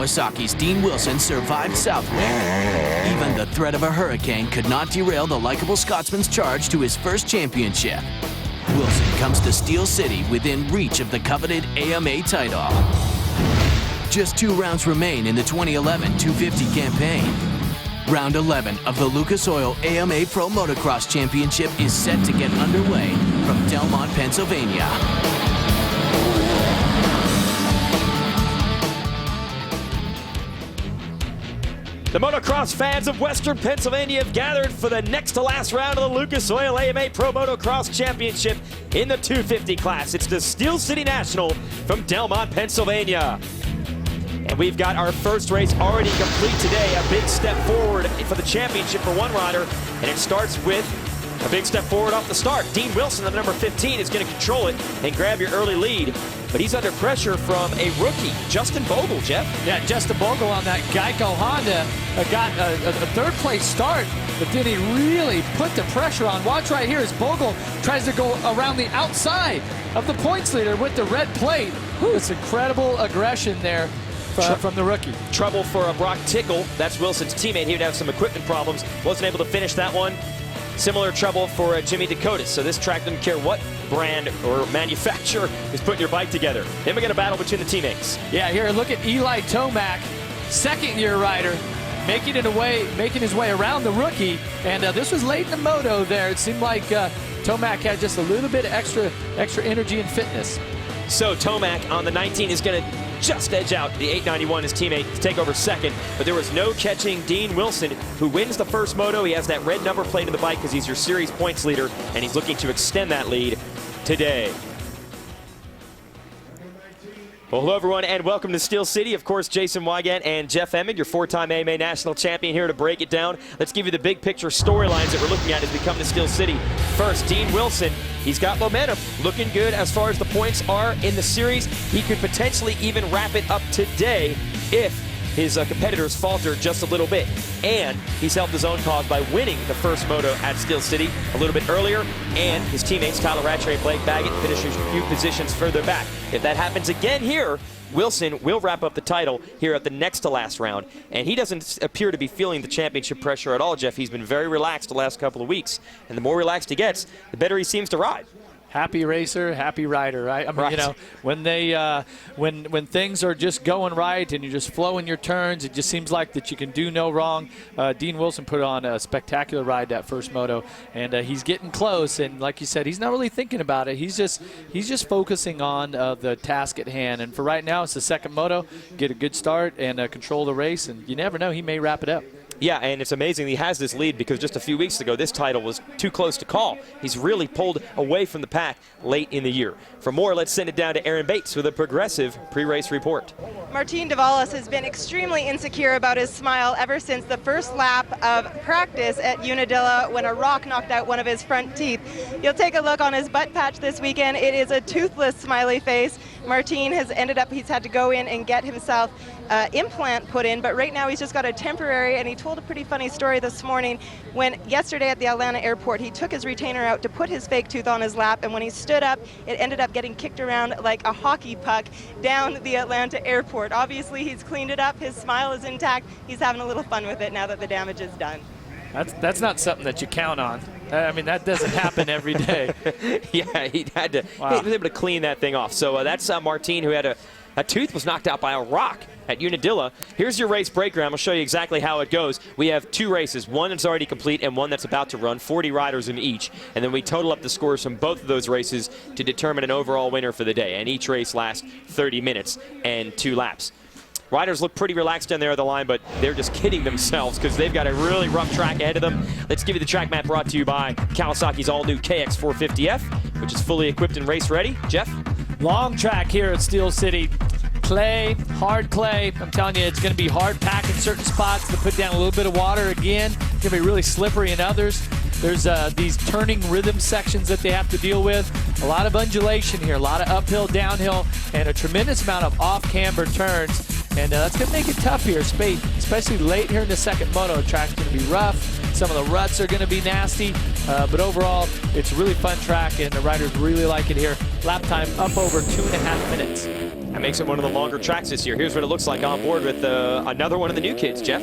Kawasaki's Dean Wilson survived Southwick. Even the threat of a hurricane could not derail the likable Scotsman's charge to his first championship. Wilson comes to Steel City within reach of the coveted AMA title. Just 2 rounds remain in the 2011 250 campaign. Round 11 of the Lucas Oil AMA Pro Motocross Championship is set to get underway from Delmont, Pennsylvania. The motocross fans of Western Pennsylvania have gathered for the next to last round of the Lucas Oil AMA Pro Motocross Championship in the 250 class. It's the Steel City National from Delmont, Pennsylvania. And we've got our first race already complete today. A big step forward for the championship for one rider. And it starts with a big step forward off the start. Dean Wilson, the number 15, is going to control it and grab your early lead. But he's under pressure from a rookie, Justin Bogle, Jeff. Yeah, Justin Bogle on that Geico Honda got a third-place start, but then he really put the pressure on. Watch right here as Bogle tries to go around the outside of the points leader with the red plate. It's incredible aggression there from the rookie. Trouble for Brock Tickle. That's Wilson's teammate. He would have some equipment problems. Wasn't able to finish that one. Similar trouble for Jimmy Dakotas. So this track doesn't care what brand or manufacturer is putting your bike together. Then we get a battle between the teammates. Yeah, here, look at Eli Tomac, second-year rider, making his way around the rookie. And this was late in the moto there. It seemed like Tomac had just a little bit of extra energy and fitness. So Tomac on the 19 is going to just edge out the 891, his teammate, to take over second. But there was no catching Dean Wilson, who wins the first moto. He has that red number plate in the bike because he's your series points leader, and he's looking to extend that lead today. Well, hello, everyone, and welcome to Steel City. Of course, Jason Wygant and Jeff Emmett, your 4-time AMA national champion, here to break it down. Let's give you the big picture storylines that we're looking at as we come to Steel City. First, Dean Wilson. He's got momentum, looking good as far as the points are in the series. He could potentially even wrap it up today if his competitors falter just a little bit. And he's helped his own cause by winning the first moto at Steel City a little bit earlier. And his teammates, Tyler Rattray and Blake Baggett, finish a few positions further back. If that happens again here, Wilson will wrap up the title here at the next to last round. And he doesn't appear to be feeling the championship pressure at all, Jeff. He's been very relaxed the last couple of weeks. And the more relaxed he gets, the better he seems to ride. Happy racer, happy rider, right? I mean, you know, when when things are just going right and you're just flowing your turns, it just seems like that you can do no wrong. Dean Wilson put on a spectacular ride that first moto, and he's getting close. And like you said, he's not really thinking about it. He's just focusing on the task at hand. And for right now, it's the second moto. Get a good start and control the race, and you never know, he may wrap it up. Yeah, and it's amazing he has this lead because just a few weeks ago, this title was too close to call. He's really pulled away from the pack late in the year. For more, let's send it down to Aaron Bates with a Progressive pre-race report. Martin Davalos has been extremely insecure about his smile ever since the first lap of practice at Unadilla when a rock knocked out one of his front teeth. You'll take a look on his butt patch this weekend. It is a toothless smiley face. Martin has he's had to go in and get himself implant put in, but right now he's just got a temporary, and he told a pretty funny story this morning when yesterday at the Atlanta airport he took his retainer out to put his fake tooth on his lap, and when he stood up it ended up getting kicked around like a hockey puck down the Atlanta airport. Obviously he's cleaned it up, his smile is intact, he's having a little fun with it now that the damage is done. That's not something that you count on. I mean, that doesn't happen every day. Yeah, he was able to clean that thing off. So that's Martin, who had a tooth was knocked out by a rock at Unadilla. Here's your race breakdown. I'll show you exactly how it goes. We have 2 races, one that's already complete and one that's about to run, 40 riders in each. And then we total up the scores from both of those races to determine an overall winner for the day. And each race lasts 30 minutes and 2 laps. Riders look pretty relaxed down there at the line, but they're just kidding themselves because they've got a really rough track ahead of them. Let's give you the track map brought to you by Kawasaki's all-new KX450F, which is fully equipped and race-ready. Jeff? Long track here at Steel City. Clay, hard clay. I'm telling you, it's going to be hard packed in certain spots to put down a little bit of water again. It's going to be really slippery in others. There's these turning rhythm sections that they have to deal with. A lot of undulation here, a lot of uphill, downhill, and a tremendous amount of off-camber turns. And that's going to make it tough here, especially late here in the second moto. The track's going to be rough. Some of the ruts are going to be nasty. But overall, it's a really fun track, and the riders really like it here. lap time up over 2.5 minutes. That makes it one of the longer tracks this year. Here's what it looks like on board with another one of the new kids, Jeff.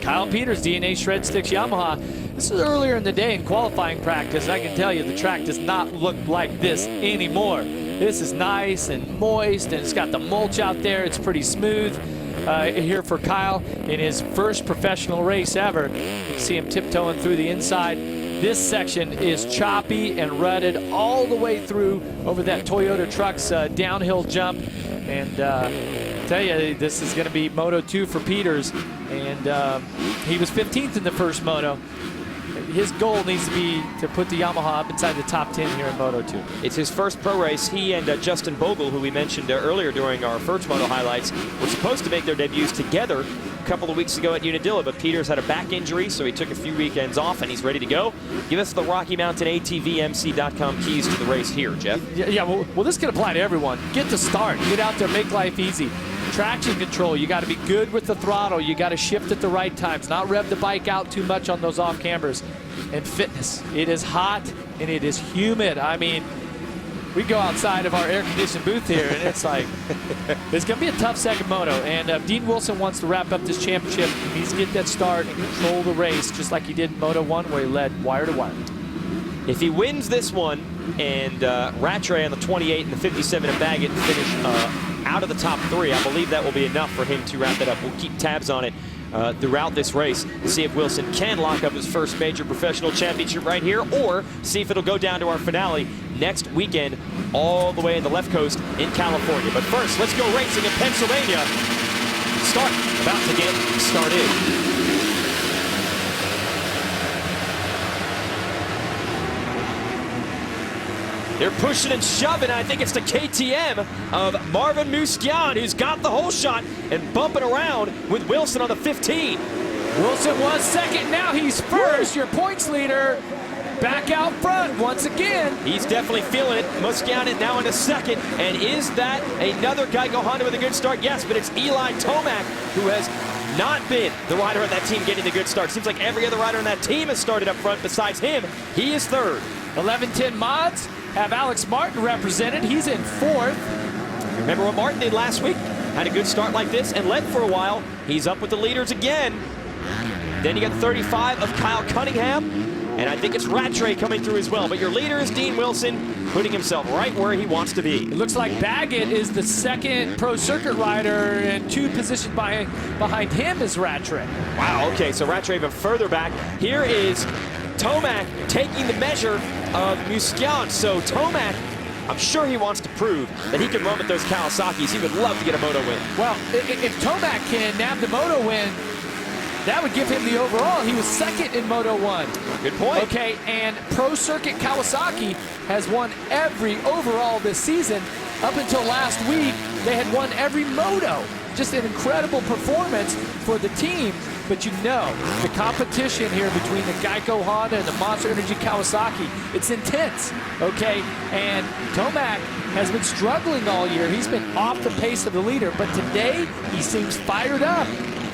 Kyle Peters, DNA Shred Sticks Yamaha. This was earlier in the day in qualifying practice. I can tell you the track does not look like this anymore. This is nice and moist, and it's got the mulch out there. It's pretty smooth. Here for Kyle in his first professional race ever. You can see him tiptoeing through the inside. This section is choppy and rutted all the way through over that Toyota Trucks downhill jump. And I tell you, this is going to be Moto 2 for Peters. And he was 15th in the first Moto. His goal needs to be to put the Yamaha up inside the top 10 here in Moto 2. It's his first pro race. He and Justin Bogle, who we mentioned earlier during our first Moto highlights, were supposed to make their debuts together a couple of weeks ago at Unadilla, but Peters had a back injury, so he took a few weekends off, and he's ready to go. Give us the Rocky Mountain ATVMC.com keys to the race here, Jeff. Yeah, well, this can apply to everyone. Get to start. Get out there, make life easy. Traction control, you got to be good with the throttle. You got to shift at the right times, not rev the bike out too much on those off cambers. And fitness, it is hot and it is humid. I mean, we go outside of our air-conditioned booth here, and it's like, it's going to be a tough second moto. And Dean Wilson wants to wrap up this championship. He needs to get that start and control the race, just like he did in Moto 1, where he led wire to wire. If he wins this one and Rattray on the 28 and the 57 and Baggett finish out of the top 3, I believe that will be enough for him to wrap it up. We'll keep tabs on it throughout this race to see if Wilson can lock up his first major professional championship right here, or see if it'll go down to our finale next weekend all the way in the left coast in California. But first, let's go racing in Pennsylvania. Start about to get started. They're pushing and shoving. I think it's the KTM of Marvin Musquian, who's got the whole shot and bumping around with Wilson on the 15. Wilson was second. Now he's first. Your points leader back out front once again. He's definitely feeling it. Musquian is now in a second. And is that another Geico Honda with a good start? Yes, but it's Eli Tomac, who has not been the rider on that team getting the good start. Seems like every other rider on that team has started up front besides him. He is third. 1110 Mods have Alex Martin represented. He's in fourth. Remember what Martin did last week? Had a good start like this and led for a while. He's up with the leaders again. Then you got 35 of Kyle Cunningham. And I think it's Rattray coming through as well. But your leader is Dean Wilson, putting himself right where he wants to be. It looks like Baggett is the second pro circuit rider, and 2 positions behind him is Rattray. Wow, okay, so Rattray even further back. Here is Tomac taking the measure of Musquian. So Tomac, I'm sure he wants to prove that he can run with those Kawasaki's. He would love to get a moto win. Well, if Tomac can nab the moto win, that would give him the overall. He was second in Moto 1. Good point. Okay, and Pro Circuit Kawasaki has won every overall this season. Up until last week, they had won every moto. Just an incredible performance for the team. But you know, the competition here between the Geico Honda and the Monster Energy Kawasaki, it's intense, okay? And Tomac has been struggling all year. He's been off the pace of the leader, but today he seems fired up.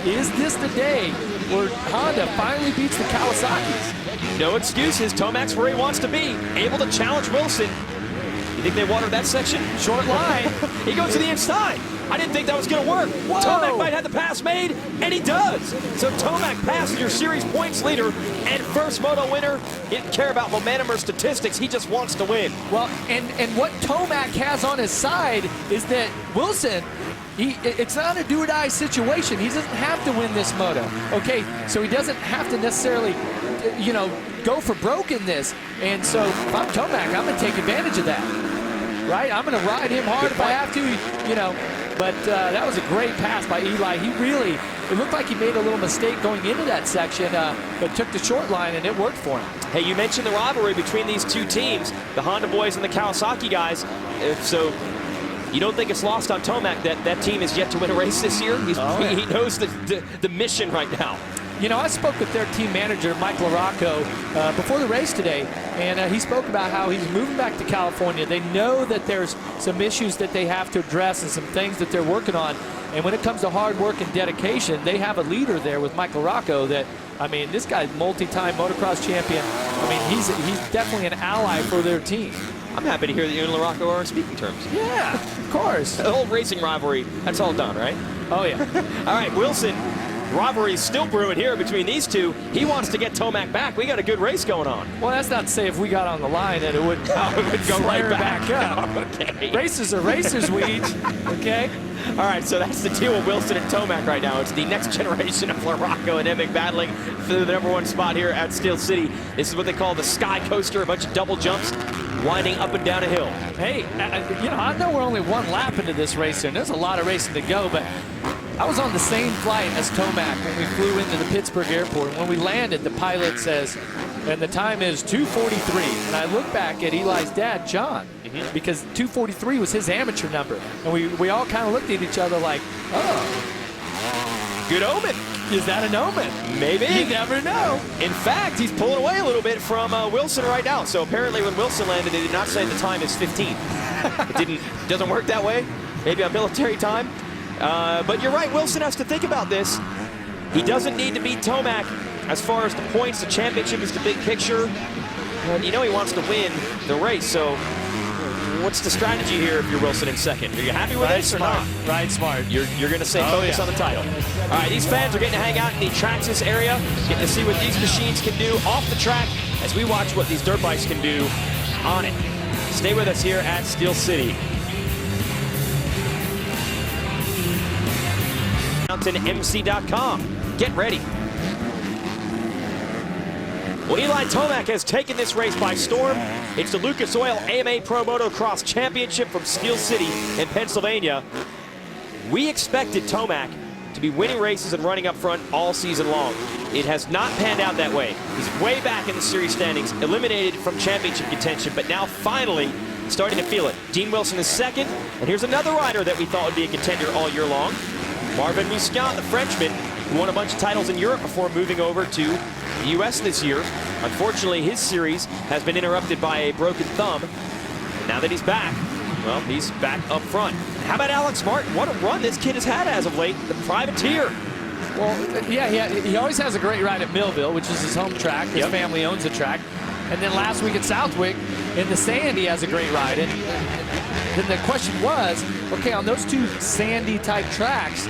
Is this the day where Honda finally beats the Kawasaki's? No excuses. Tomac's where he wants to be, able to challenge Wilson. You think they watered that section? Short line. He goes to the inside. I didn't think that was going to work. Whoa. Tomac might have the pass made, and he does. So Tomac passes your series points leader and first moto winner. He didn't care about momentum or statistics. He just wants to win. Well, and what Tomac has on his side is that Wilson, it's not a do-or-die situation. He doesn't have to win this moto, okay? So he doesn't have to necessarily, you know, go for broke in this. And so if I'm Tomac, I'm going to take advantage of that, right? I'm going to ride him hard if I have to, you know. But that was a great pass by Eli. He really, it looked like he made a little mistake going into that section, but took the short line, and it worked for him. Hey, you mentioned the rivalry between these two teams, the Honda boys and the Kawasaki guys. So you don't think it's lost on Tomac that team is yet to win a race this year? He knows the mission right now. You know, I spoke with their team manager, Mike LaRocco, before the race today, and he spoke about how he's moving back to California. They know that there's some issues that they have to address and some things that they're working on. And when it comes to hard work and dedication, they have a leader there with Mike LaRocco that, I mean, this guy's multi-time motocross champion. I mean, he's definitely an ally for their team. I'm happy to hear that you and LaRocco are on speaking terms. Yeah, of course. The old racing rivalry, that's all done, right? Oh, yeah. All right, Wilson, rivalry is still brewing here between these two. He wants to get Tomac back. We got a good race going on. Well, that's not to say if we got on the line that it would go right back up. Okay. Racers are racers, Weege. Okay? All right, so that's the deal with Wilson and Tomac right now. It's the next generation of LaRocco and Emick battling for the #1 spot here at Steel City. This is what they call the Sky Coaster, a bunch of double jumps winding up and down a hill. Hey, you know, I know we're only one lap into this race, and there's a lot of racing to go, but I was on the same flight as Tomac when we flew into the Pittsburgh airport. When we landed, the pilot says, and the time is 2:43. And I look back at Eli's dad, John, because 2:43 was his amateur number. And we all kind of looked at each other like, oh. Good omen. Is that an omen? Maybe. You never know. In fact, he's pulling away a little bit from Wilson right now. So apparently when Wilson landed, they did not say the time is 15. It doesn't work that way. Maybe on military time. But you're right, Wilson has to think about this. He doesn't need to beat Tomac as far as the points. The championship is the big picture. And you know he wants to win the race, so what's the strategy here if you're Wilson in second? Are you happy with this or not? Right, smart. You're going to stay focused on the title. All right, these fans are getting to hang out in the Traxxas area, getting to see what these machines can do off the track as we watch what these dirt bikes can do on it. Stay with us here at Steel City. MountainMC.com. Get ready. Well, Eli Tomac has taken this race by storm. It's the Lucas Oil AMA Pro Motocross Championship from Steel City in Pennsylvania. We expected Tomac to be winning races and running up front all season long. It has not panned out that way. He's way back in the series standings, eliminated from championship contention, but now finally starting to feel it. Dean Wilson is second, and here's another rider that we thought would be a contender all year long. Marvin Muscat, the Frenchman, who won a bunch of titles in Europe before moving over to the U.S. this year. Unfortunately, his series has been interrupted by a broken thumb. And now that he's back, well, he's back up front. How about Alex Martin? What a run this kid has had as of late. The privateer. Well, yeah, he always has a great ride at Millville, which is his home track. His family owns the track. And then last week at Southwick, in the sand, he has a great ride. And then the question was, okay, on those two sandy-type tracks,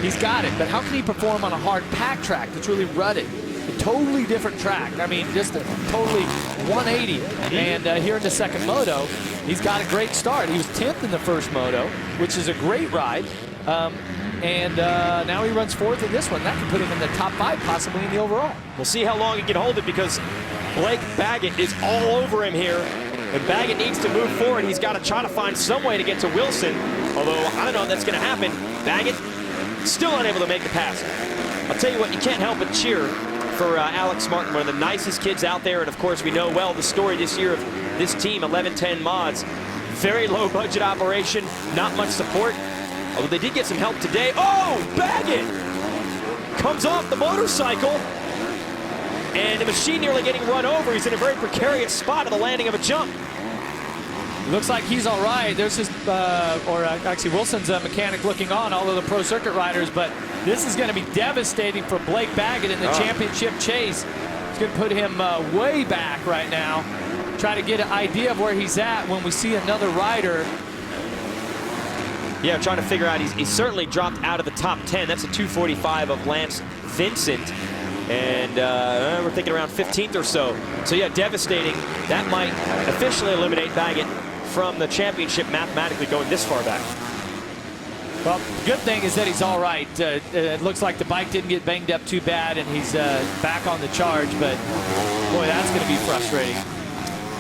he's got it. But how can he perform on a hard pack track that's really rutted? A totally different track. I mean, just a totally 180. And here in the second moto, he's got a great start. He was 10th in the first moto, which is a great ride. And now he runs fourth in this one. That could put him in the top 5, possibly in the overall. We'll see how long he can hold it because Blake Baggett is all over him here. And Baggett needs to move forward. He's got to try to find some way to get to Wilson. Although, I don't know if that's going to happen. Baggett still unable to make the pass. I'll tell you what, you can't help but cheer for Alex Martin, one of the nicest kids out there. And, of course, we know well the story this year of this team, 1110 Mods. Very low-budget operation, not much support. Although they did get some help today. Oh, Baggett comes off the motorcycle. And the machine nearly getting run over. He's in a very precarious spot at the landing of a jump. Looks like he's all right. There's his, actually Wilson's a mechanic looking on, all of the pro circuit riders, but this is going to be devastating for Blake Baggett in the championship chase. It's going to put him way back right now. Try to get an idea of where he's at when we see another rider. Yeah, I'm trying to figure out, he's certainly dropped out of the top 10. That's a 245 of Lance Vincent. And we're thinking around 15th or so. So yeah, devastating. That might officially eliminate Baggett from the championship mathematically going this far back. Well, the good thing is that he's all right. It looks like the bike didn't get banged up too bad, and he's back on the charge, but boy, that's going to be frustrating.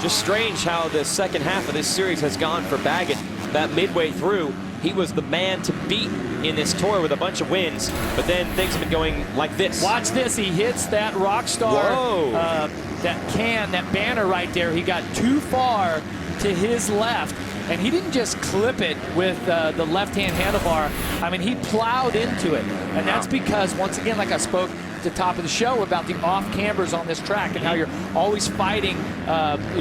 Just strange how the second half of this series has gone for Baggett. That midway through, he was the man to beat in this tour with a bunch of wins, but then things have been going like this. Watch this, he hits that Rockstar, that banner right there. He got too far to his left, and he didn't just clip it with the left-hand handlebar. I mean, he plowed into it, and that's because, once again, like I spoke at the top of the show about the off-cambers on this track and how you're always fighting,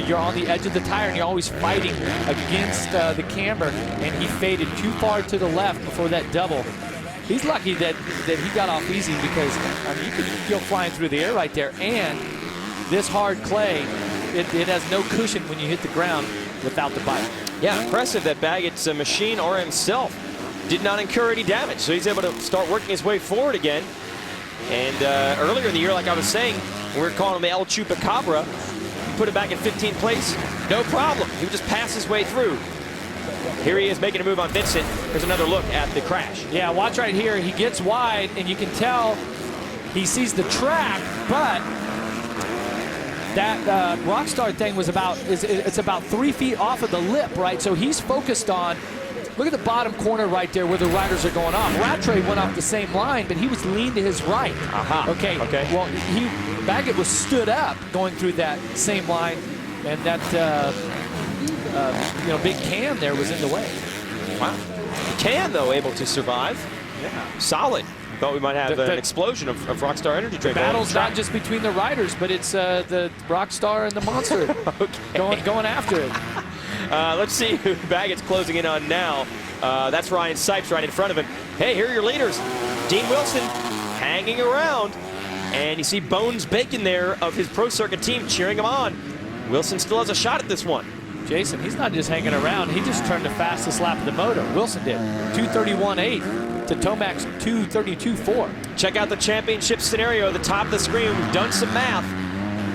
you're on the edge of the tire and you're always fighting against the camber, and he faded too far to the left before that double. He's lucky that he got off easy because, I mean, you could feel flying through the air right there, and this hard clay, it has no cushion when you hit the ground. without the bike. Yeah, impressive that Baggett's machine or himself did not incur any damage. So he's able to start working his way forward again. And earlier in the year, like I was saying, we were calling him El Chupacabra. Put it back in 15th place, no problem. He would just pass his way through. Here he is making a move on Vincent. Here's another look at the crash. Yeah, watch right here. He gets wide, and you can tell he sees the track, but that Rockstar thing was it's about 3 feet off of the lip, right? So he's focused on, look at the bottom corner right there where the riders are going off. Rattray went off the same line, but he was leaned to his right. Okay. Well, Baggett was stood up going through that same line, and that big can there was in the way. Wow. Can, though, able to survive. Yeah. Solid. Thought we might have an explosion of Rockstar energy drink. The battle's not just between the riders, but it's the Rockstar and the Monster going after it. Let's see who Baggett's closing in on now. That's Ryan Sipes right in front of him. Hey, here are your leaders. Dean Wilson hanging around. And you see Bones Bacon there of his Pro Circuit team cheering him on. Wilson still has a shot at this one. Jason, he's not just hanging around. He just turned the fastest lap of the moto. Wilson did. 2:31.8 to Tomac's 2:32.4. Check out the championship scenario at the top of the screen. We've done some math.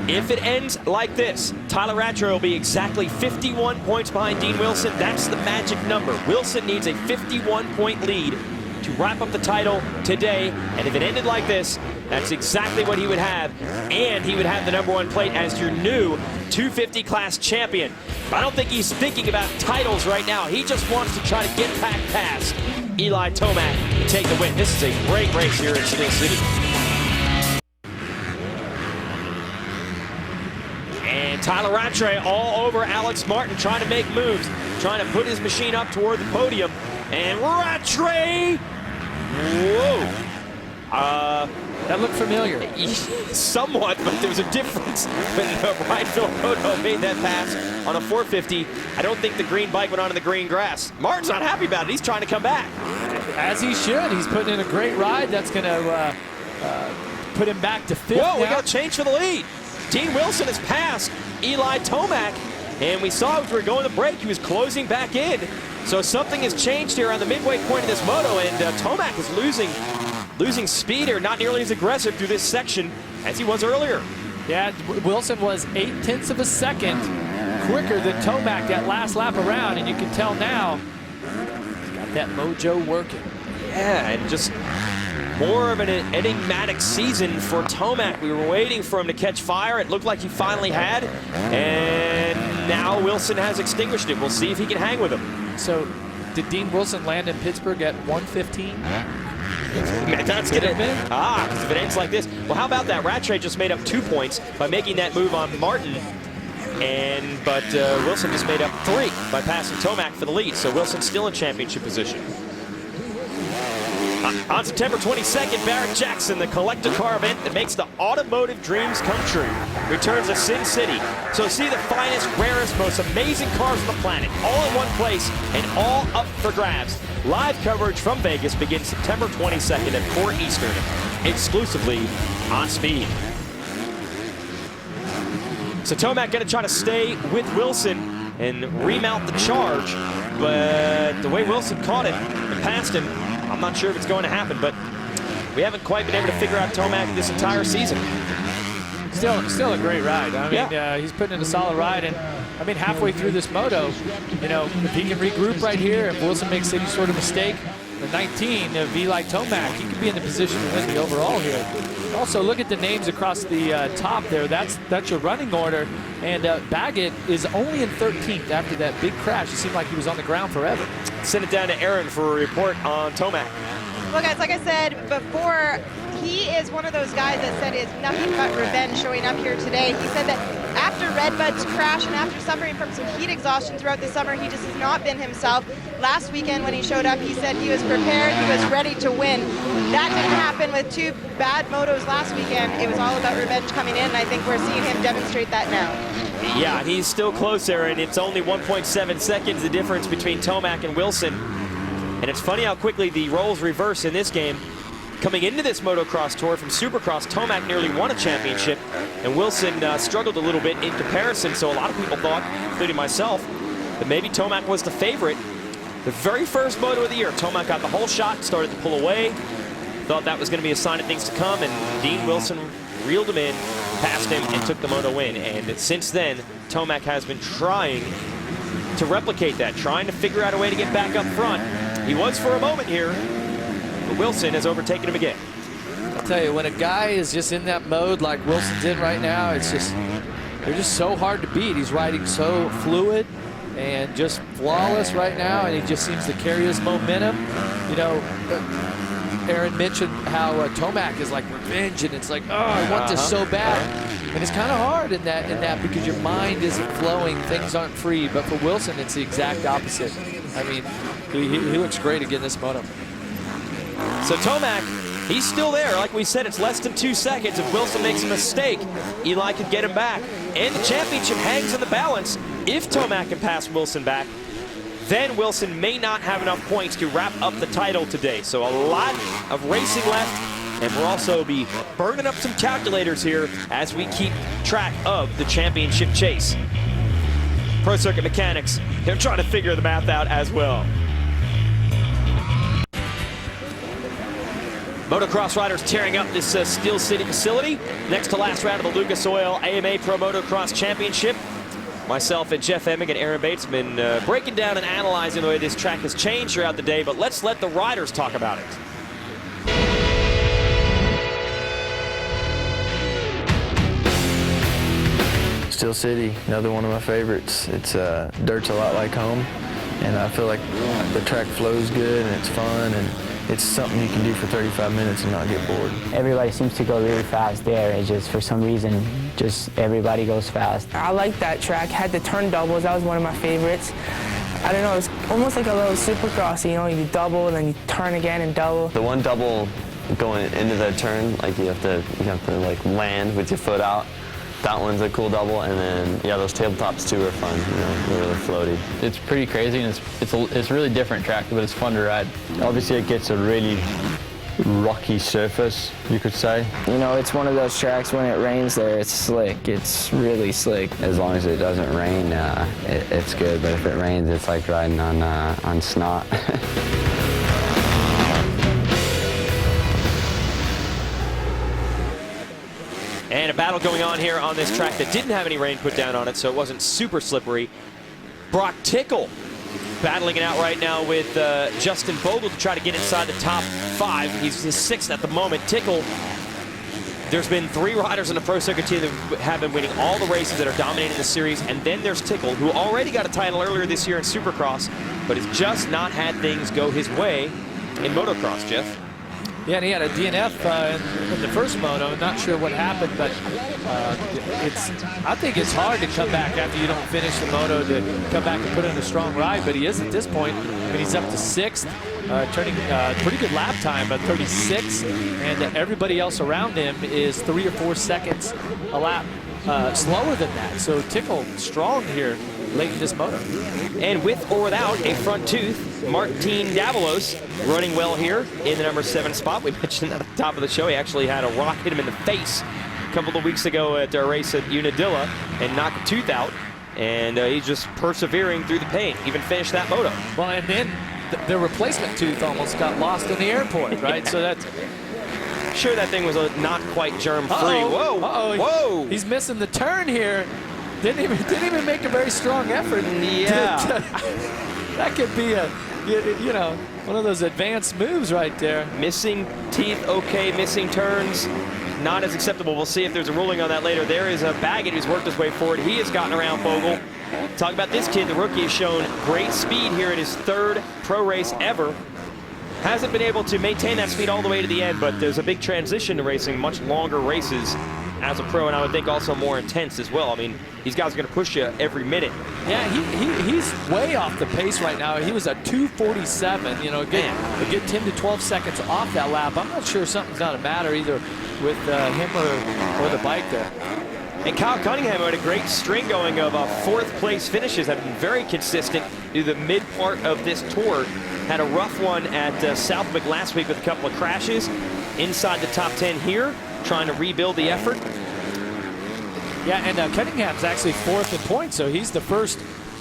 If it ends like this, Tyler Rattray will be exactly 51 points behind Dean Wilson. That's the magic number. Wilson needs a 51-point lead to wrap up the title today. And if it ended like this, that's exactly what he would have. And he would have the #1 plate as your new 250 class champion. But I don't think he's thinking about titles right now. He just wants to try to get back past Eli Tomac and take the win. This is a great race here in Steel City. And Tyler Rattray all over Alex Martin, trying to make moves, trying to put his machine up toward the podium. And Rattray, whoa. That looked familiar. Somewhat, but there was a difference when Brian Philippoto made that pass on a 450. I don't think the green bike went onto the green grass. Martin's not happy about it. He's trying to come back. As he should. He's putting in a great ride. That's going to put him back to 5th. Whoa, we got a change for the lead. Dean Wilson has passed Eli Tomac, and we saw as we were going to break, he was closing back in. So something has changed here on the midway point of this moto, and Tomac is losing speed or not nearly as aggressive through this section as he was earlier. Yeah, Wilson was 0.8 of a second quicker than Tomac that last lap around, and you can tell now he's got that mojo working. Yeah, and just more of an enigmatic season for Tomac. We were waiting for him to catch fire. It looked like he finally had, and now Wilson has extinguished it. We'll see if he can hang with him. So did Dean Wilson land in Pittsburgh at 1:15? That's gonna because if it ends like this, well, how about that? Rattray just made up 2 points by making that move on Martin, but Wilson just made up 3 by passing Tomac for the lead. So Wilson's still in championship position. On September 22nd, Barrett Jackson, the collector car event that makes the automotive dreams come true, returns to Sin City. So see the finest, rarest, most amazing cars on the planet, all in one place and all up for grabs. Live coverage from Vegas begins September 22nd at 4 Eastern, exclusively on Speed. So Tomac going to try to stay with Wilson and remount the charge, but the way Wilson caught it and passed him, I'm not sure if it's going to happen, but we haven't quite been able to figure out Tomac this entire season. Still a great ride. I mean, he's putting in a solid ride, and I mean, halfway through this moto, if he can regroup right here, if Wilson makes any sort of mistake, the 19 of Eli Tomac, he could be in the position to win the overall here. Also, look at the names across the top there. That's your running order, and Baggett is only in 13th after that big crash. It seemed like he was on the ground forever. Send it down to Aaron for a report on Tomac. Well, guys, like I said before, he is one of those guys that said it's nothing but revenge showing up here today. He said that after Redbud's crash and after suffering from some heat exhaustion throughout the summer, he just has not been himself. Last weekend when he showed up, he said he was prepared, he was ready to win. That didn't happen with 2 bad motos last weekend. It was all about revenge coming in, and I think we're seeing him demonstrate that now. Yeah, he's still close there, and it's only 1.7 seconds the difference between Tomac and Wilson. And it's funny how quickly the roles reverse in this game. Coming into this motocross tour from Supercross, Tomac nearly won a championship, and Wilson struggled a little bit in comparison. So a lot of people thought, including myself, that maybe Tomac was the favorite. The very first moto of the year, Tomac got the whole shot, started to pull away. Thought that was going to be a sign of things to come, and Dean Wilson reeled him in, passed him, and took the moto win. And since then, Tomac has been trying to replicate that, trying to figure out a way to get back up front. He was for a moment here, but Wilson has overtaken him again. I'll tell you, when a guy is just in that mode like Wilson's in right now, it's just, they're just so hard to beat. He's riding so fluid and just flawless right now, and he just seems to carry his momentum. You know, Aaron mentioned how Tomac is like revenge, and it's like, oh, I want this so bad. And it's kind of hard in that because your mind isn't flowing, things aren't free. But for Wilson, it's the exact opposite. I mean, he looks great again this moto. So Tomac, he's still there. Like we said, it's less than 2 seconds. If Wilson makes a mistake, Eli could get him back. And the championship hangs in the balance. If Tomac can pass Wilson back, then Wilson may not have enough points to wrap up the title today. So a lot of racing left, and we'll also be burning up some calculators here as we keep track of the championship chase. Pro Circuit mechanics, they're trying to figure the math out as well. Motocross riders tearing up this Steel City facility. Next to last round of the Lucas Oil AMA Pro Motocross Championship. Myself and Jeff Emming and Aaron Bates have been breaking down and analyzing the way this track has changed throughout the day, but let's let the riders talk about it. Steel City, another one of my favorites. It's dirt's a lot like home, and I feel like the track flows good and it's fun, and it's something you can do for 35 minutes and not get bored. Everybody seems to go really fast there. It's just, for some reason, just everybody goes fast. I like that track. Had the turn doubles. That was one of my favorites. I don't know, it's almost like a little supercross, you know, you double and then you turn again and double. The one double going into the turn, like you have to like land with your foot out. That one's a cool double, and then yeah, those tabletops too are fun. You know, they're really floaty. It's pretty crazy, and it's a really different track, but it's fun to ride. Obviously, it gets a really rocky surface, you could say. You know, it's one of those tracks when it rains there, it's slick. It's really slick. As long as it doesn't rain, it's good. But if it rains, it's like riding on snot. And a battle going on here on this track that didn't have any rain put down on it, so it wasn't super slippery. Brock Tickle battling it out right now with Justin Bogle to try to get inside the top 5. He's the 6th at the moment. Tickle, there's been 3 riders on the Pro Circuit team that have been winning all the races that are dominating the series, and then there's Tickle, who already got a title earlier this year in Supercross, but has just not had things go his way in motocross, Jeff. Yeah, and he had a DNF in the first moto. Not sure what happened, but I think it's hard to come back after you don't finish the moto to come back and put in a strong ride, but he is at this point. I mean, he's up to 6th, turning pretty good lap time, 36, and everybody else around him is 3 or 4 seconds a lap slower than that. So Tickle strong here late in this moto. And with or without a front tooth, Martin Davalos running well here in the number 7 spot. We mentioned at the top of the show, he actually had a rock hit him in the face a couple of weeks ago at a race at Unadilla and knocked a tooth out. And he's just persevering through the pain, even finished that moto. Well, and then the replacement tooth almost got lost in the airport, right? So that's... Sure, that thing was not quite germ-free. Uh-oh. Whoa, whoa. He's missing the turn here. Didn't even make a very strong effort. Yeah. That could be you know, one of those advanced moves right there. Missing teeth, okay. Missing turns, not as acceptable. We'll see if there's a ruling on that later. There is a Baggett who's worked his way forward. He has gotten around Bogle. Talk about this kid. The rookie has shown great speed here in his 3rd pro race ever. Hasn't been able to maintain that speed all the way to the end, but there's a big transition to racing much longer races as a pro, and I would think also more intense as well. I mean, these guys are going to push you every minute. Yeah, he's way off the pace right now. He was at 2:47. You know, get 10 to 12 seconds off that lap. I'm not sure something's not a matter either with him or the bike there. And Kyle Cunningham had a great string going of 4th place finishes. Have been very consistent through the mid part of this tour. Had a rough one at Southwick last week with a couple of crashes. Inside the top 10 here, trying to rebuild the effort. Yeah, and Cunningham's actually 4th in points, so he's the first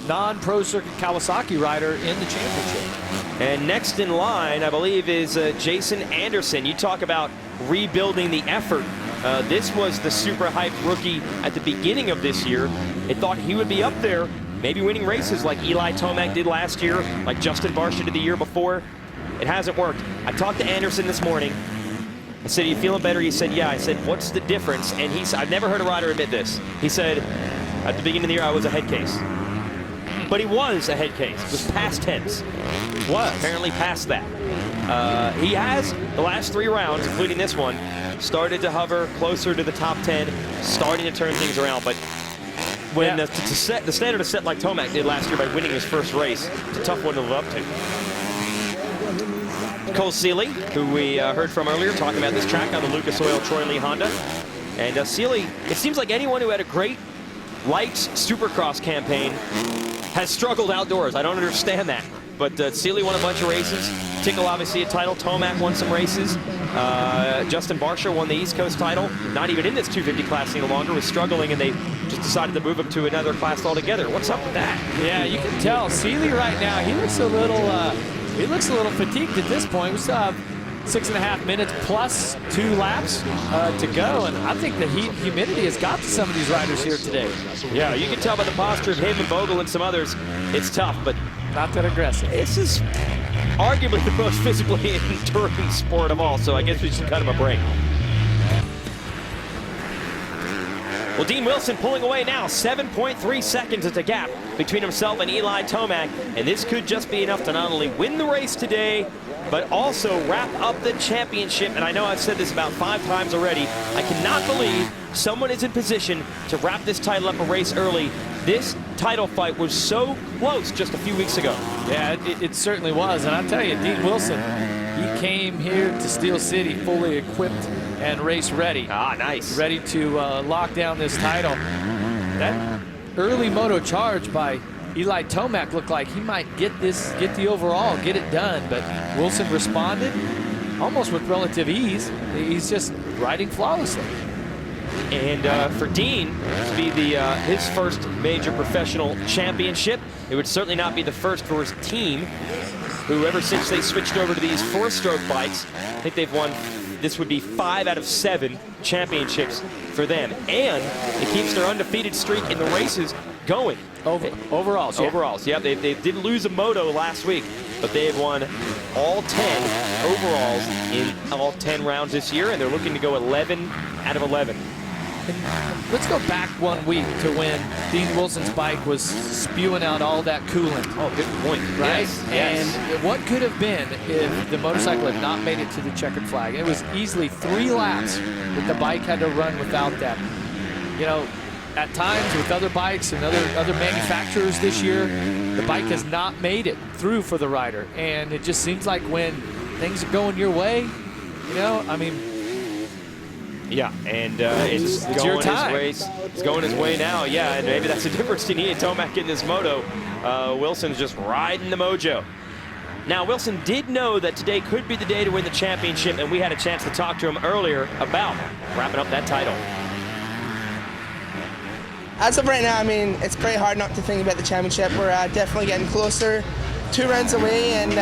non-pro circuit Kawasaki rider in the championship. And next in line, I believe, is Jason Anderson. You talk about rebuilding the effort. This was the super hyped rookie at the beginning of this year. They thought he would be up there, maybe winning races like Eli Tomac did last year, like Justin Barcia did the year before. It hasn't worked. I talked to Anderson this morning. I said, "Are you feeling better?" He said, "Yeah." I said, "What's the difference?" And he said, I've never heard a rider admit this. He said, "At the beginning of the year, I was a head case." But he was a head case. It was past tense. Was apparently past that. He has, the last 3 rounds, including this one, started to hover closer to the top 10, starting to turn things around. But when the standard is set like Tomac did last year by winning his first race, it's a tough one to live up to. Cole Seeley, who we heard from earlier, talking about this track on the Lucas Oil Troy Lee Honda. And Seeley, it seems like anyone who had a great light Supercross campaign has struggled outdoors. I don't understand that. But Seeley won a bunch of races. Tickle obviously a title. Tomac won some races. Justin Barcia won the East Coast title. Not even in this 250 class any longer. Was struggling, and they just decided to move him to another class altogether. What's up with that? Yeah, you can tell Seeley right now. He looks a little fatigued at this point. We still have 6.5 minutes plus 2 laps to go, and I think the humidity has got to some of these riders here today. Yeah, you can tell by the posture of him and Vogel and some others. It's tough, but not that aggressive. This is arguably the most physically enduring sport of all, so I guess we should cut him a break. Well, Dean Wilson pulling away now. 7.3 seconds is the gap between himself and Eli Tomac, and this could just be enough to not only win the race today, but also wrap up the championship. And I know I've said this about 5 times already. I cannot believe someone is in position to wrap this title up a race early. This title fight was so close just a few weeks ago. Yeah, it certainly was. And I'll tell you, Dean Wilson, he came here to Steel City fully equipped and race ready. Ah, nice. Ready to lock down this title. That early moto charge by Eli Tomac looked like he might get the overall, get it done. But Wilson responded almost with relative ease. He's just riding flawlessly. And for Dean to be his first major professional championship, it would certainly not be the first for his team, who ever since they switched over to these 4-stroke bikes, I think they've won, this would be 5 out of 7 championships for them. And it keeps their undefeated streak in the races going. Overalls. Yeah. Overalls, yeah. They did lose a moto last week, but they have won all 10 overalls in all 10 rounds this year, and they're looking to go 11 out of 11. And let's go back 1 week to when Dean Wilson's bike was spewing out all that coolant. Oh, good point. Right? Yes. And what could have been if the motorcycle had not made it to the checkered flag? It was easily 3 laps that the bike had to run without that. You know, at times with other bikes and other manufacturers this year, the bike has not made it through for the rider. And it just seems like when things are going your way, you know, I mean, yeah, and it's going his way. It's going his way now. Yeah, and maybe that's the difference between he and Tomac in this moto. Wilson's just riding the mojo. Now, Wilson did know that today could be the day to win the championship, and we had a chance to talk to him earlier about wrapping up that title. As of right now, I mean, it's pretty hard not to think about the championship. We're definitely getting closer, 2 rounds away, and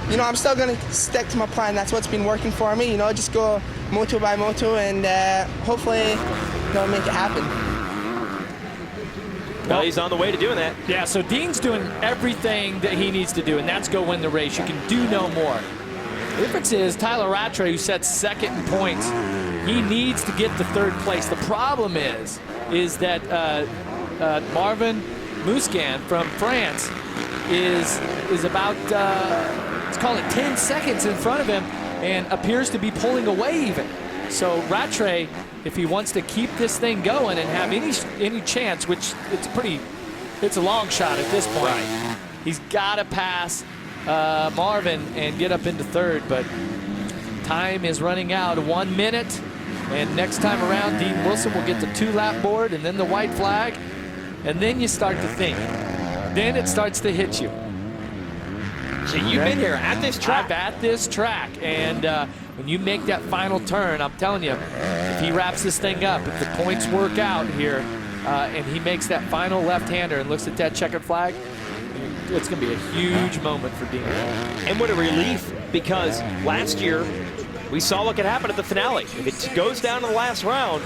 you know, I'm still going to stick to my plan. That's what's been working for me. You know, just go moto by moto, and hopefully, you know, make it happen. Well, he's on the way to doing that. Yeah, so Dean's doing everything that he needs to do, and that's go win the race. You can do no more. The difference is Tyler Rattray, who sets second in points, he needs to get to 3rd place. The problem is that Marvin Mousquin from France is about, let's call it 10 seconds in front of him and appears to be pulling away even. So Rattray, if he wants to keep this thing going and have any chance, which it's a long shot at this point, right, he's got to pass Marvin and get up into 3rd, but time is running out. 1 minute, and next time around, Dean Wilson will get the 2-lap board and then the white flag, and then you start to think. Then it starts to hit you. So you've been here at this track. I'm at this track, and when you make that final turn, I'm telling you, if he wraps this thing up, if the points work out here, and he makes that final left-hander and looks at that checkered flag, it's going to be a huge moment for Dean. And what a relief, because last year we saw what could happen at the finale. If it goes down to the last round,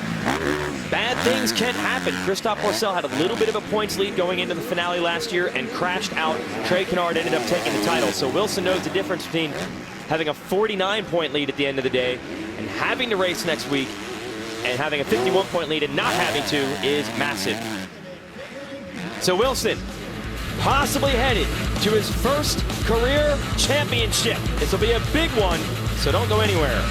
bad things can happen. Christophe Pourcel had a little bit of a points lead going into the finale last year and crashed out. Trey Kennard ended up taking the title. So Wilson knows the difference between having a 49-point lead at the end of the day and having to race next week, and having a 51-point lead and not having to is massive. So Wilson possibly headed to his first career championship. This will be a big one, so don't go anywhere.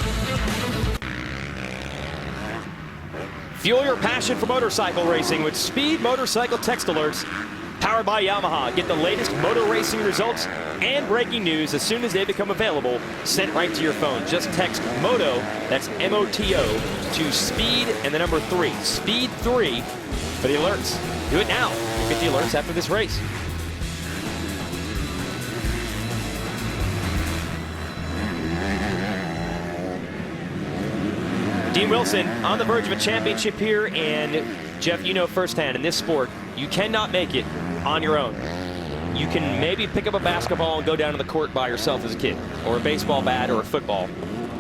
Fuel your passion for motorcycle racing with Speed Motorcycle Text Alerts, powered by Yamaha. Get the latest motor racing results and breaking news as soon as they become available, sent right to your phone. Just text MOTO, that's M-O-T-O, to SPEED and the number 3, SPEED 3, for the alerts. Do it now. You'll get the alerts after this race. Dean Wilson on the verge of a championship here, and Jeff, you know firsthand, in this sport, you cannot make it on your own. You can maybe pick up a basketball and go down to the court by yourself as a kid, or a baseball bat, or a football.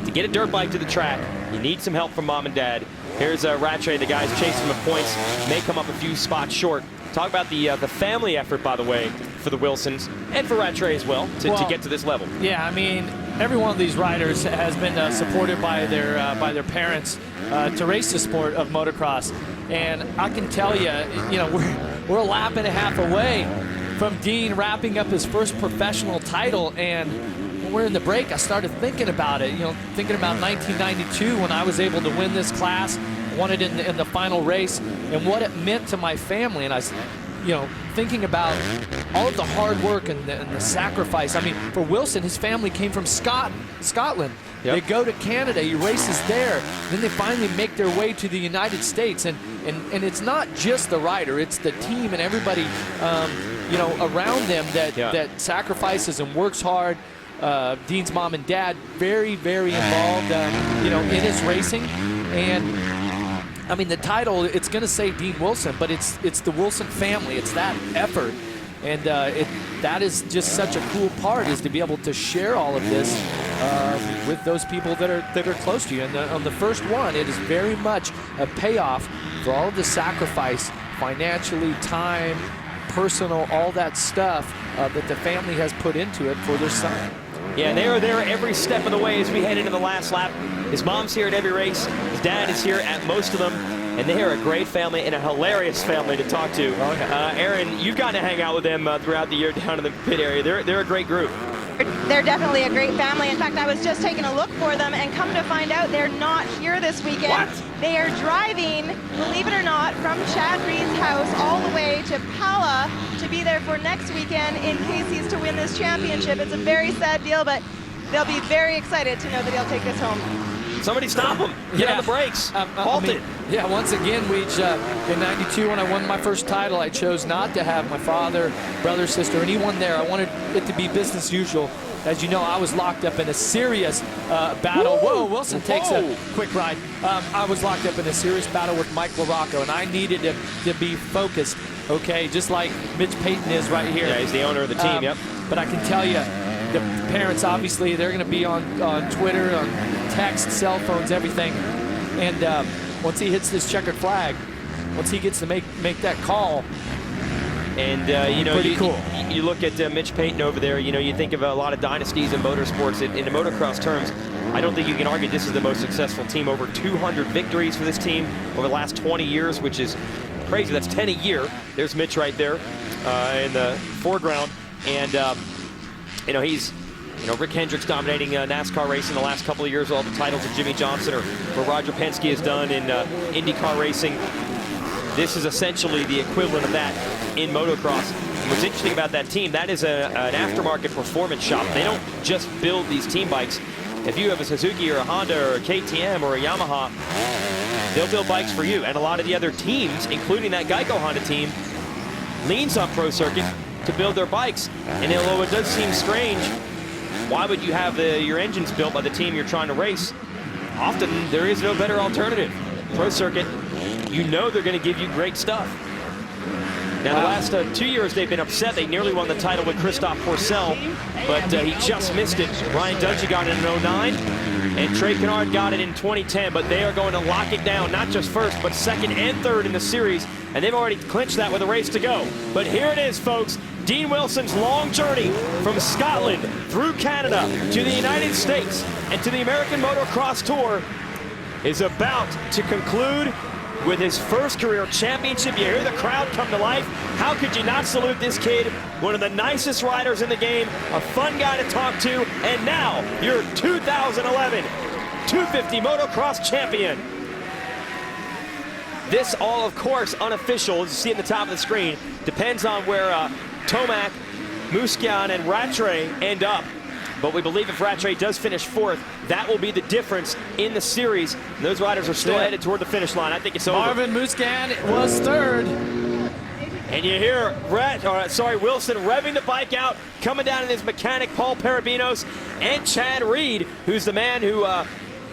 To get a dirt bike to the track, you need some help from mom and dad. Here's Rattray, the guys chasing the points, may come up a few spots short. Talk about the family effort, by the way, for the Wilsons, and for Rattray as well, to get to this level. Yeah, I mean, every one of these riders has been supported by their parents to race the sport of motocross. And I can tell you, we're a lap and a half away from Dean wrapping up his first professional title. And when we're in the break, I started thinking about it, thinking about 1992 when I was able to win this class, won it in the final race, and what it meant to my family. And I was, thinking about all of the hard work and the sacrifice. I mean, for Wilson, his family came from Scotland. Yep. They go to Canada, he races there, then they finally make their way to the United States. And it's not just the rider, it's the team and everybody, around them that sacrifices and works hard. Dean's mom and dad, very, very involved, in his racing. And I mean, the title, it's going to say Dean Wilson, but it's the Wilson family. It's that effort. And that is just such a cool part, is to be able to share all of this with those people that are close to you. And on the first one, it is very much a payoff for all of the sacrifice, financially, time, personal, all that stuff that the family has put into it for their son. Yeah, they are there every step of the way as we head into the last lap. His mom's here at every race. His dad is here at most of them. And they are a great family and a hilarious family to talk to. Aaron, you've gotten to hang out with them throughout the year down in the pit area. They're a great group. They're definitely a great family. In fact, I was just taking a look for them, and come to find out they're not here this weekend. What? They are driving, believe it or not, from Chad Reed's house all the way to Pala to be there for next weekend in case he's to win this championship. It's a very sad deal, but they'll be very excited to know that he'll take this home. Somebody stop him. Get on the brakes. Halt it. Yeah, once again, in '92 when I won my first title, I chose not to have my father, brother, sister, anyone there. I wanted it to be business usual. As you know, I was locked up in a serious battle. Whoa, Wilson takes a quick ride. I was locked up in a serious battle with Mike LaRocco, and I needed to be focused, okay, just like Mitch Payton is right here. Yeah, he's the owner of the team, yep. But I can tell you, the parents, obviously, they're going to be on Twitter, on text, cell phones, everything. And once he hits this checkered flag, once he gets to make that call, and pretty cool. You look at Mitch Payton over there. You think of a lot of dynasties in motorsports. In the motocross terms, I don't think you can argue this is the most successful team. Over 200 victories for this team over the last 20 years, which is crazy. That's 10 a year. There's Mitch right there in the foreground, and he's. Rick Hendricks dominating NASCAR racing the last couple of years, all the titles of Jimmy Johnson or what Roger Penske has done in IndyCar racing. This is essentially the equivalent of that in motocross. And what's interesting about that team, that is an aftermarket performance shop. They don't just build these team bikes. If you have a Suzuki or a Honda or a KTM or a Yamaha, they'll build bikes for you. And a lot of the other teams, including that Geico Honda team, leans on Pro Circuit to build their bikes. And although it does seem strange, why would you have your engines built by the team you're trying to race? Often there is no better alternative. Pro Circuit, you know they're going to give you great stuff. Now, the last 2 years they've been upset. They nearly won the title with Christophe Pourcel, but he just missed it. Ryan Dungey got it in 09, and Trey Kennard got it in 2010, but they are going to lock it down, not just first, but second and third in the series, and they've already clinched that with a race to go. But here it is, folks. Dean Wilson's long journey from Scotland through Canada to the United States and to the American Motocross Tour is about to conclude with his first career championship. You hear the crowd come to life. How could you not salute this kid? One of the nicest riders in the game, a fun guy to talk to, and now your 2011 250 Motocross champion. This all, of course, unofficial, as you see at the top of the screen, depends on where Tomac, Musquin, and Rattray end up. But we believe if Rattray does finish fourth, that will be the difference in the series. And those riders are still headed toward the finish line. I think it's over. Marvin Musquin was third. And you hear Wilson revving the bike out, coming down in his mechanic, Paul Parabinos, and Chad Reed, who's the man who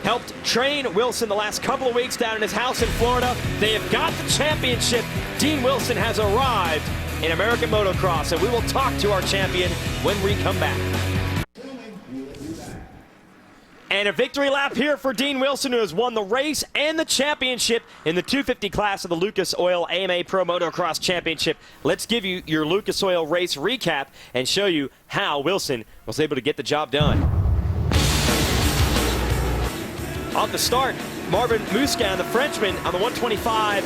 helped train Wilson the last couple of weeks down in his house in Florida. They have got the championship. Dean Wilson has arrived in American Motocross, and we will talk to our champion when we come back. And a victory lap here for Dean Wilson, who has won the race and the championship in the 250 class of the Lucas Oil AMA Pro Motocross Championship. Let's give you your Lucas Oil race recap and show you how Wilson was able to get the job done. Off the start, Marvin Musquin, the Frenchman, on the 125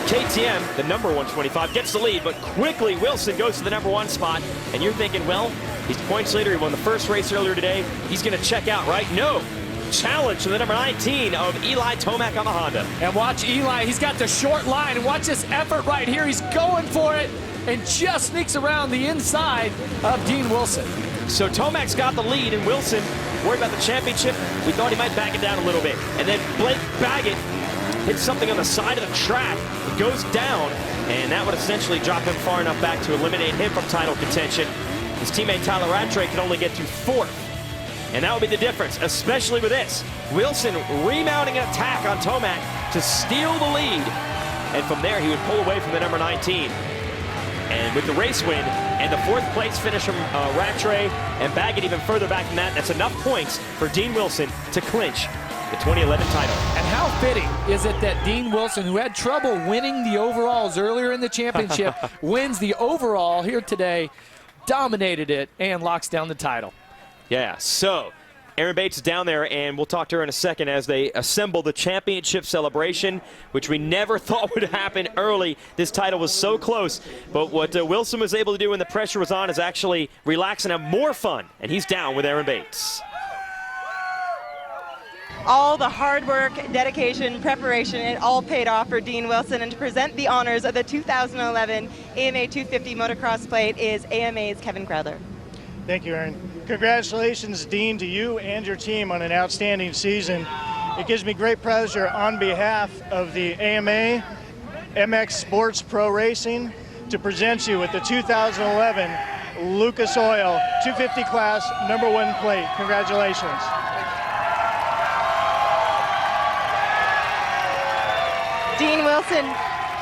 KTM, the number 125, gets the lead, but quickly Wilson goes to the number 1 spot, and you're thinking, well, he's points leader. He won the first race earlier today. He's going to check out, right? No. Challenge to the number 19 of Eli Tomac on the Honda. And watch Eli. He's got the short line. And watch this effort right here. He's going for it and just sneaks around the inside of Dean Wilson. So Tomac's got the lead, and Wilson, worried about the championship, we thought he might back it down a little bit. And then Blake Baggett hits something on the side of the track. It goes down, and that would essentially drop him far enough back to eliminate him from title contention. His teammate Tyler Rattray can only get to fourth. And that would be the difference, especially with this. Wilson remounting an attack on Tomac to steal the lead. And from there, he would pull away from the number 19. And with the race win and the fourth place finish from Rattray and Baggett even further back than that, that's enough points for Dean Wilson to clinch the 2011 title. And how fitting is it that Dean Wilson, who had trouble winning the overalls earlier in the championship, wins the overall here today, dominated it, and locks down the title. Yeah, so Aaron Bates is down there, and we'll talk to her in a second as they assemble the championship celebration, which we never thought would happen early. This title was so close, but what Wilson was able to do when the pressure was on is actually relax and have more fun, and he's down with Aaron Bates. All the hard work, dedication, preparation, it all paid off for Dean Wilson. And to present the honors of the 2011 AMA 250 Motocross Plate is AMA's Kevin Crowther. Thank you, Aaron. Congratulations, Dean, to you and your team on an outstanding season. It gives me great pleasure on behalf of the AMA MX Sports Pro Racing to present you with the 2011 Lucas Oil 250 class #1 plate. Congratulations. Dean Wilson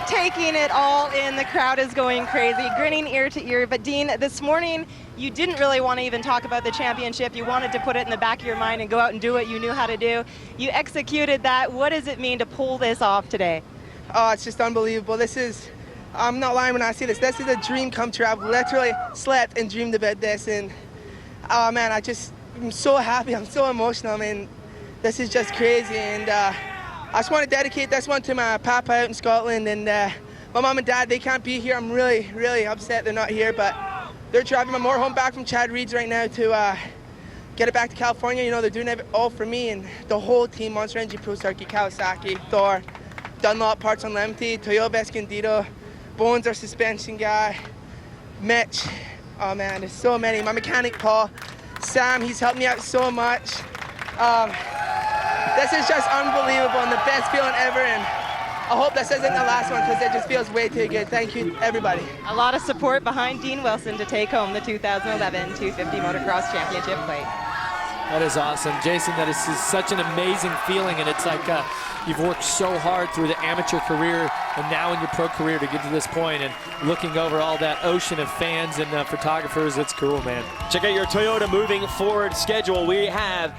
taking it all in. The crowd is going crazy, grinning ear to ear. But Dean, this morning, you didn't really want to even talk about the championship. You wanted to put it in the back of your mind and go out and do what you knew how to do. You executed that. What does it mean to pull this off today? Oh, it's just unbelievable. This is, I'm not lying when I say this. This is a dream come true. I've literally slept and dreamed about this. And, oh, man, I'm so happy. I'm so emotional. I mean, this is just crazy. And I just want to dedicate this one to my papa out in Scotland. And my mom and dad, they can't be here. I'm really, really upset they're not here. But they're driving my motorhome back from Chad Reed's right now to get it back to California. You know, they're doing it all for me and the whole team, Monster Energy Pro Circuit, Kawasaki, Thor, Dunlop Parts Unlimited, Toyota Escondido, Bones, our suspension guy, Mitch. Oh man, there's so many. My mechanic, Paul, Sam, he's helped me out so much. This is just unbelievable and the best feeling ever. And I hope this isn't the last one because it just feels way too good. Thank you, everybody. A lot of support behind Dean Wilson to take home the 2011 250 Motocross Championship plate. That is awesome. Jason, that is such an amazing feeling, and it's like you've worked so hard through the amateur career and now in your pro career to get to this point, and looking over all that ocean of fans and photographers. It's cool, man. Check out your Toyota moving forward schedule. We have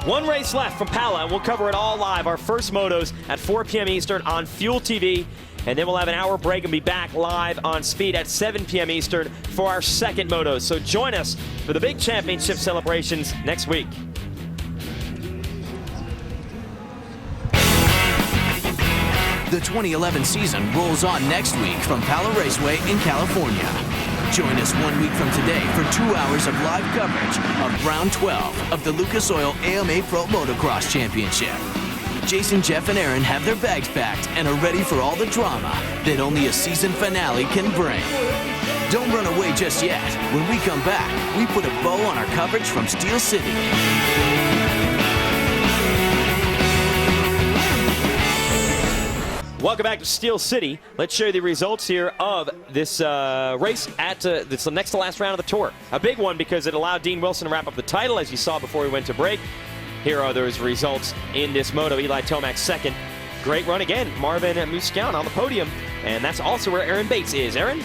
one race left from Pala, and we'll cover it all live. Our first motos at 4 p.m. Eastern on Fuel TV. And then we'll have an hour break and be back live on Speed at 7 p.m. Eastern for our second motos. So join us for the big championship celebrations next week. The 2011 season rolls on next week from Pala Raceway in California. Join us 1 week from today for 2 hours of live coverage of round 12 of the Lucas Oil AMA Pro Motocross Championship. Jason, Jeff, and Aaron have their bags packed and are ready for all the drama that only a season finale can bring. Don't run away just yet. When we come back, we put a bow on our coverage from Steel City. Welcome back to Steel City. Let's show you the results here of this race at this next to last round of the tour. A big one because it allowed Dean Wilson to wrap up the title, as you saw before we went to break. Here are those results in this moto. Eli Tomac second. Great run again. Marvin Musquian on the podium. And that's also where Aaron Bates is. Aaron?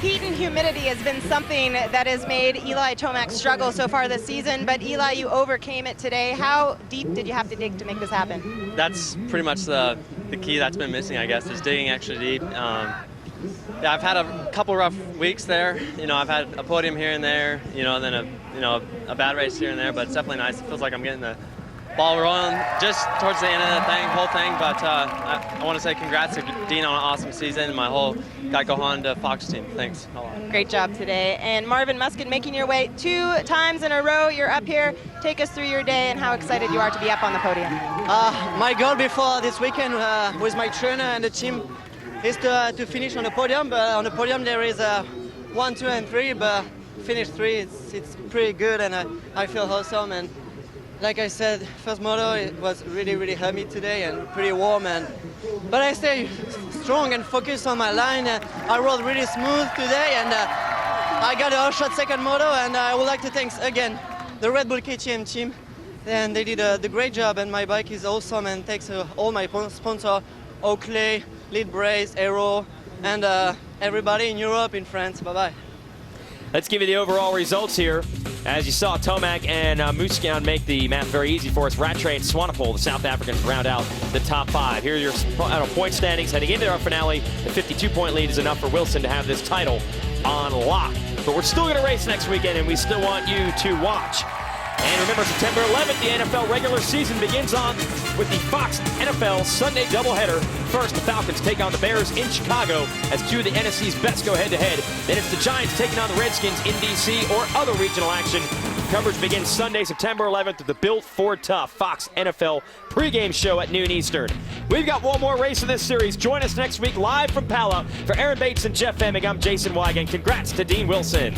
Heat and humidity has been something that has made Eli Tomac struggle so far this season, but Eli, you overcame it today. How deep did you have to dig to make this happen? That's pretty much the key that's been missing, I guess, is digging extra deep. Yeah, I've had a couple rough weeks there. You know, I've had a podium here and there, you know, and then a bad race here and there, but it's definitely nice. It feels like I'm getting the ball rolling just towards the end of the whole thing. But I want to say congrats to Dean on an awesome season and my whole Geico Honda Fox team. Thanks a lot. Great job today. And Marvin Musquin, making your way 2 times in a row. You're up here. Take us through your day and how excited you are to be up on the podium. My goal before this weekend with my trainer and the team is to finish on the podium. But on the podium there is 1, 2, and 3. But finish 3, it's pretty good, and I feel awesome. And like I said, first moto, it was really, really humid today and pretty warm. But I stay strong and focused on my line. I rode really smooth today, and I got a all-shot second moto. And I would like to thank again the Red Bull KTM team. And they did the great job, and my bike is awesome. And thanks to all my sponsors, Oakley, Lead Brace, Aero, and everybody in Europe, in France. Bye-bye. Let's give you the overall results here. As you saw, Tomac and Musquian make the math very easy for us. Rattray and Swanepoel, the South Africans, round out the top 5. Here are your point standings heading into our finale. The 52-point lead is enough for Wilson to have this title on lock. But we're still going to race next weekend, and we still want you to watch. And remember, September 11th, the NFL regular season begins on with the Fox NFL Sunday doubleheader. First, the Falcons take on the Bears in Chicago as 2 of the NFC's best go head-to-head. Then it's the Giants taking on the Redskins in D.C. or other regional action. Coverage begins Sunday, September 11th with the Built Ford Tough Fox NFL pregame show at noon Eastern. We've got one more race in this series. Join us next week live from Pala. For Aaron Bates and Jeff Emig, I'm Jason Wygant. Congrats to Dean Wilson.